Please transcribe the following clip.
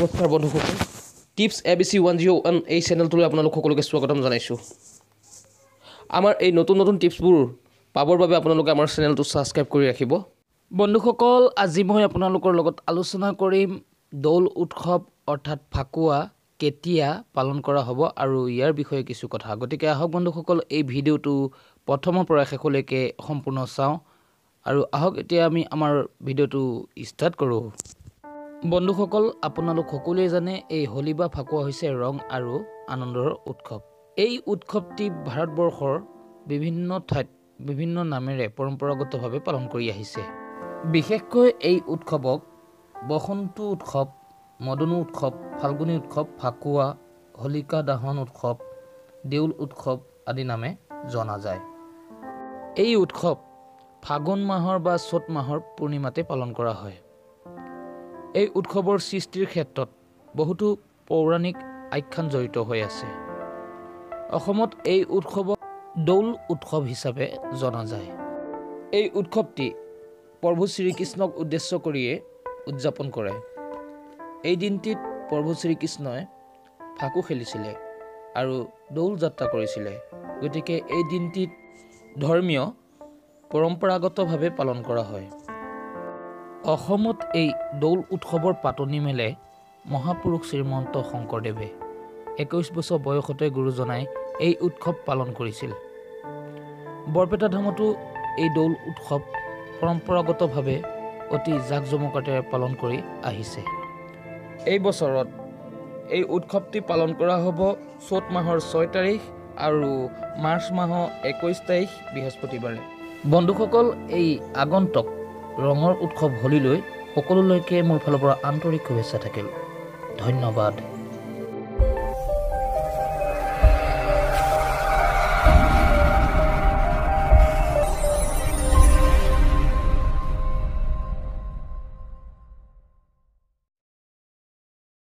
নমস্কাৰ বন্ধুসকল tips ABC 101 এই চেনেলটোলৈ আপোনালোক সকলোকে স্বাগতম জনাইছোঁ আমাৰ এই নতুন নতুন টিপছবোৰ পাবৰ বাবে আপোনালোকে আমাৰ চেনেলটো সাবস্ক্ৰাইব কৰি ৰাখিব বন্ধুসকল আজি মই আপোনালোকৰ লগত আলোচনা কৰিম দৌল উৎসৱ অৰ্থাৎ ফাকুৱা কেতিয়া পালন কৰা হ'ব আৰু ইয়াৰ বিষয়ে কিছু কথা গতিকে আহক বন্ধুসকল এই ভিডিওটো প্ৰথমৰ পৰা শেষলৈকে সম্পূৰ্ণ চাওঁ আৰু আহক এতিয়া আমি আমাৰ ভিডিওটো ষ্টাৰ্ট কৰোঁ বন্ধুসকল আপোনালোক সকলোৱে জানে এই হোলী বা ফাকুৱা হৈছে ৰং আৰু আনন্দৰ উৎসৱ এই উৎসৱটি ভাৰতবৰ্ষৰ বিভিন্ন ঠাইত বিভিন্ন নামেৰে পৰম্পৰাগতভাৱে পালন কৰি আহিছে বিশেষকৈ এই উৎসৱক বসন্ত উৎসৱ মদনু উৎসৱ ফাল্গুনী উৎসৱ ফাকুৱা হোলিকা দহন উৎসৱ দেউল উৎসৱ আদি নামে জনা যায় এই উৎসৱ ফাগুন মাহৰ বা চত মাহৰ পূৰ্ণিমাতে পালন কৰা হয় এই উৎসৱৰ সৃষ্টিৰ ক্ষেত্ৰত বহুতো পৌৰাণিক আখ্যান জড়িত হৈ আছে অসমত এই উৎসৱক দৌল উৎসৱ হিচাপে জনা যায় এই উৎসৱটি প্ৰভু শ্ৰীকৃষ্ণক উদ্দেশ্য কৰিয়ে উদযাপন কৰে এই দিনটিত প্ৰভু শ্ৰীকৃষ্ণই ফাকু খেলিছিলে আৰু দৌল যাত্ৰা কৰিছিলে গতিকে এই দিনটিত ধৰ্মীয় পৰম্পৰাগতভাৱে পালন কৰা হয় অসমত এই দৌল উৎসৱৰ পাতনি মেলে মহাপুৰুষ শ্ৰীমন্ত শংকৰদেৱে 21 বছৰ বয়সতে গুৰুজনাই এই উৎসৱ পালন কৰিছিল বৰপেটা ধামতো এই দৌল উৎসৱ পৰম্পৰাগতভাৱে অতি জাকজমকতাৰে পালন কৰি আহিছে এই বছৰত এই উৎসৱটি পালন কৰা হ'ব চত মাহৰ 6 তাৰিখ আৰু মাৰ্চ মাহৰ 21 তাৰিখ বৃহস্পতিবাৰে বন্ধুসকল এই আগন্তুক ৰঙৰ উৎসৱ হোলীলৈ সকলোলৈকে মোৰ ফালৰ পৰা আন্তৰিক শুভেচ্ছা থাকিল ধন্যবাদ